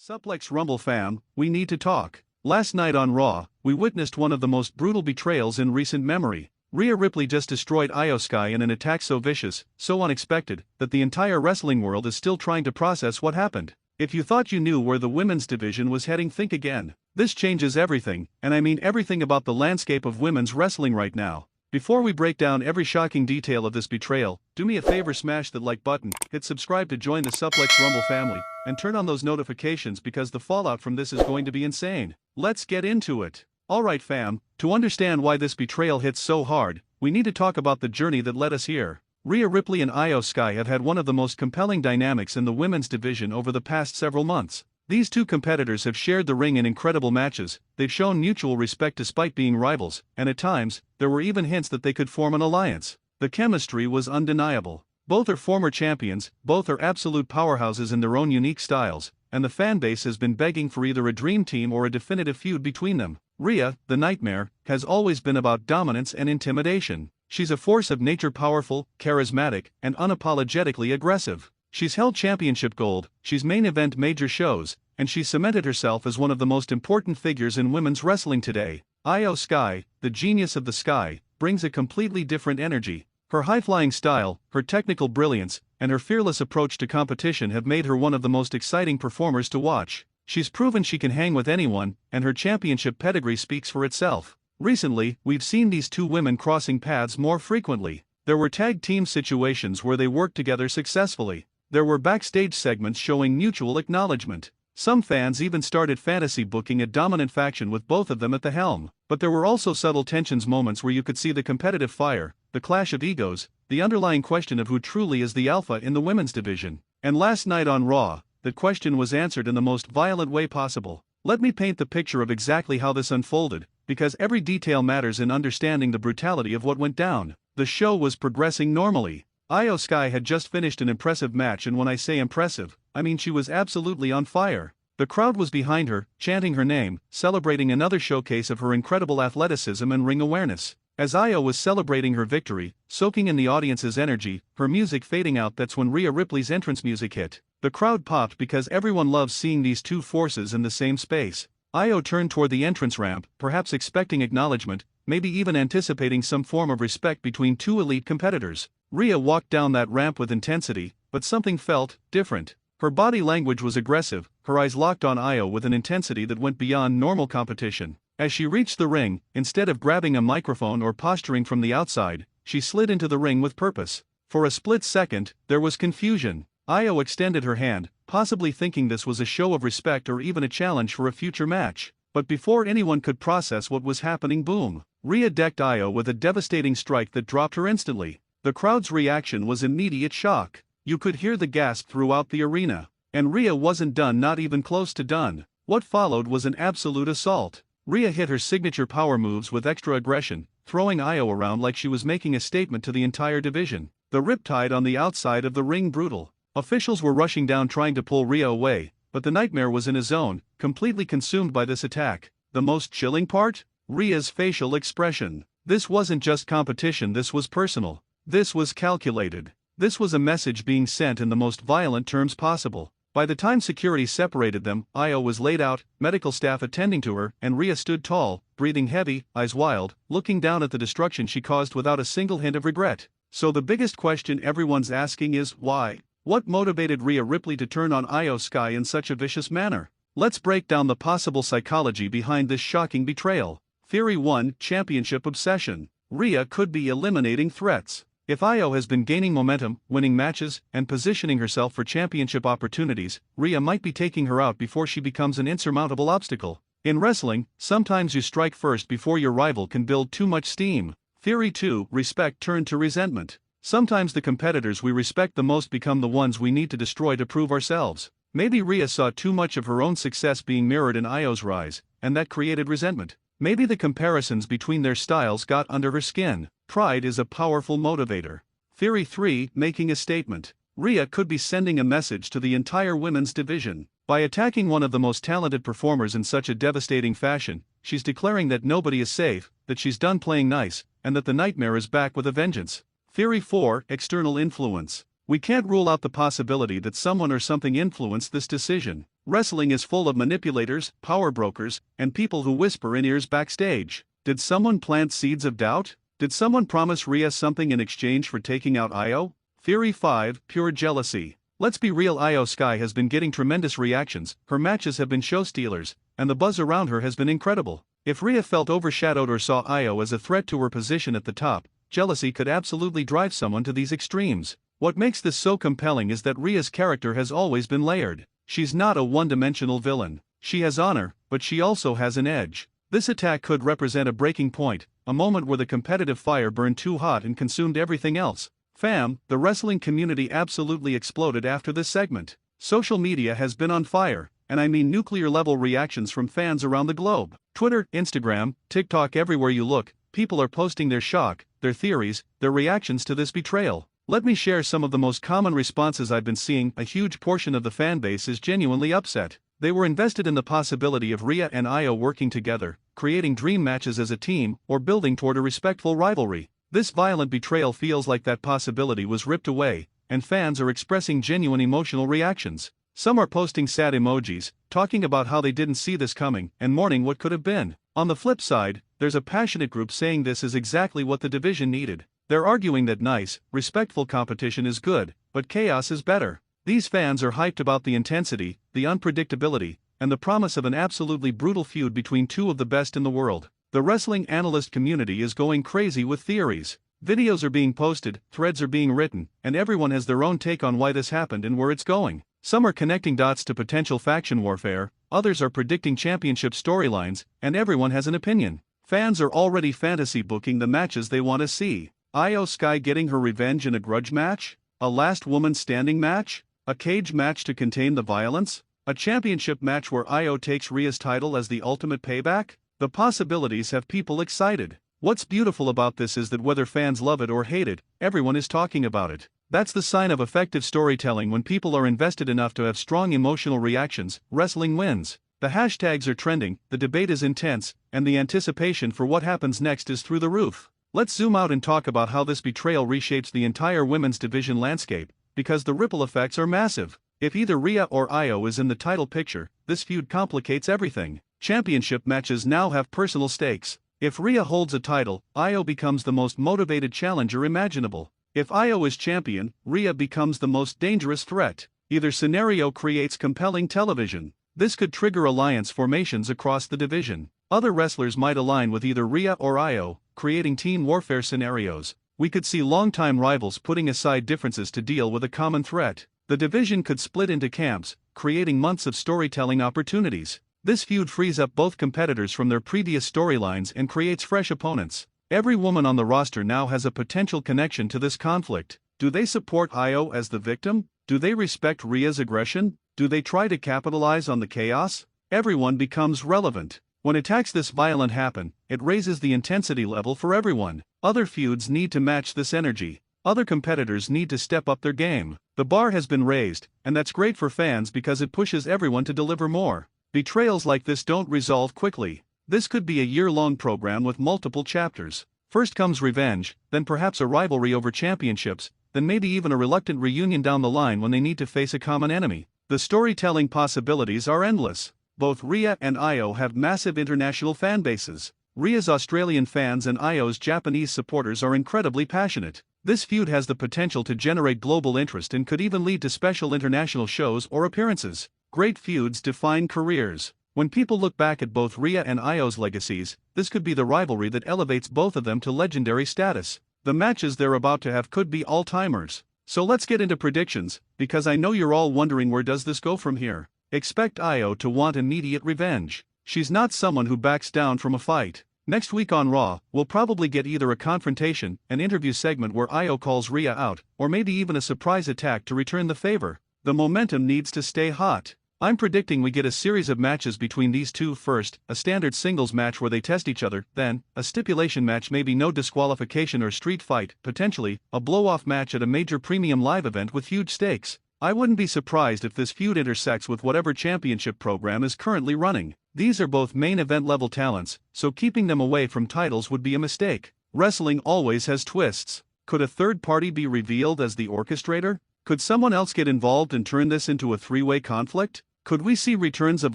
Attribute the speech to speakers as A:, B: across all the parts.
A: Suplex Rumble fam, we need to talk. Last night on Raw, we witnessed one of the most brutal betrayals in recent memory. Rhea Ripley just destroyed Io Sky in an attack so vicious, so unexpected, that the entire wrestling world is still trying to process what happened. If you thought you knew where the women's division was heading, think again. This changes everything, and I mean everything about the landscape of women's wrestling right now. Before we break down every shocking detail of this betrayal, do me a favor, smash that like button, hit subscribe to join the Suplex Rumble family, and turn on those notifications because the fallout from this is going to be insane. Let's get into it. Alright fam, to understand why this betrayal hits so hard, we need to talk about the journey that led us here. Rhea Ripley and Io Sky have had one of the most compelling dynamics in the women's division over the past several months. These two competitors have shared the ring in incredible matches, they've shown mutual respect despite being rivals, and at times, there were even hints that they could form an alliance. The chemistry was undeniable. Both are former champions, both are absolute powerhouses in their own unique styles, and the fanbase has been begging for either a dream team or a definitive feud between them. Rhea, the Nightmare, has always been about dominance and intimidation. She's a force of nature, powerful, charismatic, and unapologetically aggressive. She's held championship gold, she's main event major shows, and she's cemented herself as one of the most important figures in women's wrestling today. Io Sky, the genius of the sky, brings a completely different energy. Her high-flying style, her technical brilliance, and her fearless approach to competition have made her one of the most exciting performers to watch. She's proven she can hang with anyone, and her championship pedigree speaks for itself. Recently, we've seen these two women crossing paths more frequently. There were tag team situations where they worked together successfully. There were backstage segments showing mutual acknowledgement. Some fans even started fantasy booking a dominant faction with both of them at the helm. But there were also subtle tensions, moments where you could see the competitive fire, the clash of egos, the underlying question of who truly is the alpha in the women's division. And last night on Raw, that question was answered in the most violent way possible. Let me paint the picture of exactly how this unfolded, because every detail matters in understanding the brutality of what went down. The show was progressing normally. Io Sky had just finished an impressive match, and when I say impressive, I mean she was absolutely on fire. The crowd was behind her, chanting her name, celebrating another showcase of her incredible athleticism and ring awareness. As Io was celebrating her victory, soaking in the audience's energy, her music fading out, that's when Rhea Ripley's entrance music hit. The crowd popped because everyone loves seeing these two forces in the same space. Io turned toward the entrance ramp, perhaps expecting acknowledgement, maybe even anticipating some form of respect between two elite competitors. Rhea walked down that ramp with intensity, but something felt different. Her body language was aggressive, her eyes locked on Io with an intensity that went beyond normal competition. As she reached the ring, instead of grabbing a microphone or posturing from the outside, she slid into the ring with purpose. For a split second, there was confusion. Io extended her hand, possibly thinking this was a show of respect or even a challenge for a future match. But before anyone could process what was happening, boom! Rhea decked Io with a devastating strike that dropped her instantly. The crowd's reaction was immediate shock. You could hear the gasp throughout the arena. And Rhea wasn't done, not even close to done. What followed was an absolute assault. Rhea hit her signature power moves with extra aggression, throwing Io around like she was making a statement to the entire division. The riptide on the outside of the ring brutal. Officials were rushing down trying to pull Rhea away, but the Nightmare was in his zone, completely consumed by this attack. The most chilling part? Rhea's facial expression. This wasn't just competition, this was personal. This was calculated. This was a message being sent in the most violent terms possible. By the time security separated them, Io was laid out, medical staff attending to her, and Rhea stood tall, breathing heavy, eyes wild, looking down at the destruction she caused without a single hint of regret. So the biggest question everyone's asking is, why? What motivated Rhea Ripley to turn on Io Sky in such a vicious manner? Let's break down the possible psychology behind this shocking betrayal. Theory 1: Championship obsession. Rhea could be eliminating threats. If Io has been gaining momentum, winning matches, and positioning herself for championship opportunities, Rhea might be taking her out before she becomes an insurmountable obstacle. In wrestling, sometimes you strike first before your rival can build too much steam. Theory 2: Respect turned to resentment. Sometimes the competitors we respect the most become the ones we need to destroy to prove ourselves. Maybe Rhea saw too much of her own success being mirrored in Io's rise, and that created resentment. Maybe the comparisons between their styles got under her skin. Pride is a powerful motivator. Theory 3: Making a statement. Rhea could be sending a message to the entire women's division. By attacking one of the most talented performers in such a devastating fashion, she's declaring that nobody is safe, that she's done playing nice, and that the Nightmare is back with a vengeance. Theory 4: External influence. We can't rule out the possibility that someone or something influenced this decision. Wrestling is full of manipulators, power brokers, and people who whisper in ears backstage. Did someone plant seeds of doubt? Did someone promise Rhea something in exchange for taking out Io? Theory 5, Pure Jealousy. Let's be real, Io Sky has been getting tremendous reactions, her matches have been show stealers, and the buzz around her has been incredible. If Rhea felt overshadowed or saw Io as a threat to her position at the top, jealousy could absolutely drive someone to these extremes. What makes this so compelling is that Rhea's character has always been layered. She's not a one-dimensional villain. She has honor, but she also has an edge. This attack could represent a breaking point, a moment where the competitive fire burned too hot and consumed everything else. Fam, the wrestling community absolutely exploded after this segment. Social media has been on fire, and I mean nuclear-level reactions from fans around the globe. Twitter, Instagram, TikTok, everywhere you look, people are posting their shock, their theories, their reactions to this betrayal. Let me share some of the most common responses I've been seeing. A huge portion of the fanbase is genuinely upset. They were invested in the possibility of Rhea and Io working together, creating dream matches as a team, or building toward a respectful rivalry. This violent betrayal feels like that possibility was ripped away, and fans are expressing genuine emotional reactions. Some are posting sad emojis, talking about how they didn't see this coming, and mourning what could have been. On the flip side, there's a passionate group saying this is exactly what the division needed. They're arguing that nice, respectful competition is good, but chaos is better. These fans are hyped about the intensity, the unpredictability, and the promise of an absolutely brutal feud between two of the best in the world. The wrestling analyst community is going crazy with theories. Videos are being posted, threads are being written, and everyone has their own take on why this happened and where it's going. Some are connecting dots to potential faction warfare, others are predicting championship storylines, and everyone has an opinion. Fans are already fantasy booking the matches they want to see. Io Sky getting her revenge in a grudge match? A last woman standing match? A cage match to contain the violence? A championship match where Io takes Rhea's title as the ultimate payback? The possibilities have people excited. What's beautiful about this is that whether fans love it or hate it, everyone is talking about it. That's the sign of effective storytelling. When people are invested enough to have strong emotional reactions, wrestling wins. The hashtags are trending, the debate is intense, and the anticipation for what happens next is through the roof. Let's zoom out and talk about how this betrayal reshapes the entire women's division landscape, because the ripple effects are massive. If either Rhea or Io is in the title picture, this feud complicates everything. Championship matches now have personal stakes. If Rhea holds a title, Io becomes the most motivated challenger imaginable. If Io is champion, Rhea becomes the most dangerous threat. Either scenario creates compelling television. This could trigger alliance formations across the division. Other wrestlers might align with either Rhea or Io, creating team warfare scenarios. We could see longtime rivals putting aside differences to deal with a common threat. The division could split into camps, creating months of storytelling opportunities. This feud frees up both competitors from their previous storylines and creates fresh opponents. Every woman on the roster now has a potential connection to this conflict. Do they support Io as the victim? Do they respect Rhea's aggression? Do they try to capitalize on the chaos? Everyone becomes relevant. When attacks this violent happen, it raises the intensity level for everyone. Other feuds need to match this energy. Other competitors need to step up their game. The bar has been raised, and that's great for fans because it pushes everyone to deliver more. Betrayals like this don't resolve quickly. This could be a year-long program with multiple chapters. First comes revenge, then perhaps a rivalry over championships, then maybe even a reluctant reunion down the line when they need to face a common enemy. The storytelling possibilities are endless. Both Rhea and Io have massive international fan bases. Rhea's Australian fans and Io's Japanese supporters are incredibly passionate. This feud has the potential to generate global interest and could even lead to special international shows or appearances. Great feuds define careers. When people look back at both Rhea and Io's legacies, this could be the rivalry that elevates both of them to legendary status. The matches they're about to have could be all-timers. So let's get into predictions, because I know you're all wondering where does this go from here. Expect Io to want immediate revenge. She's not someone who backs down from a fight. Next week on Raw, we'll probably get either a confrontation, an interview segment where Io calls Rhea out, or maybe even a surprise attack to return the favor. The momentum needs to stay hot. I'm predicting we get a series of matches between these two. First, a standard singles match where they test each other, then, a stipulation match, maybe no disqualification or street fight, potentially, a blow-off match at a major premium live event with huge stakes. I wouldn't be surprised if this feud intersects with whatever championship program is currently running. These are both main event level talents, so keeping them away from titles would be a mistake. Wrestling always has twists. Could a third party be revealed as the orchestrator? Could someone else get involved and turn this into a three-way conflict? Could we see returns of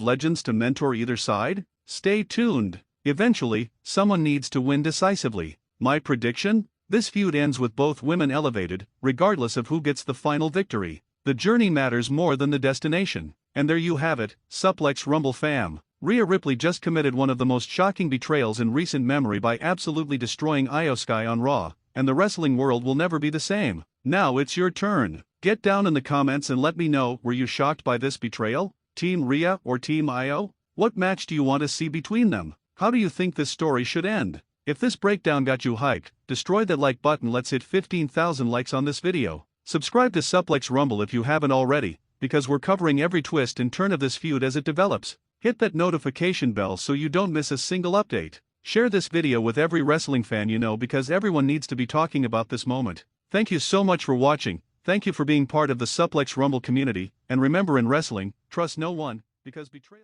A: legends to mentor either side? Stay tuned. Eventually, someone needs to win decisively. My prediction? This feud ends with both women elevated, regardless of who gets the final victory. The journey matters more than the destination. And there you have it, Suplex Rumble fam. Rhea Ripley just committed one of the most shocking betrayals in recent memory by absolutely destroying Io Sky on Raw, and the wrestling world will never be the same. Now it's your turn. Get down in the comments and let me know, were you shocked by this betrayal? Team Rhea or Team Io? What match do you want to see between them? How do you think this story should end? If this breakdown got you hyped, destroy that like button. Let's hit 15,000 likes on this video. Subscribe to Suplex Rumble if you haven't already, because we're covering every twist and turn of this feud as it develops. Hit that notification bell so you don't miss a single update. Share this video with every wrestling fan you know because everyone needs to be talking about this moment. Thank you so much for watching, thank you for being part of the Suplex Rumble community, and remember in wrestling, trust no one, because betrayal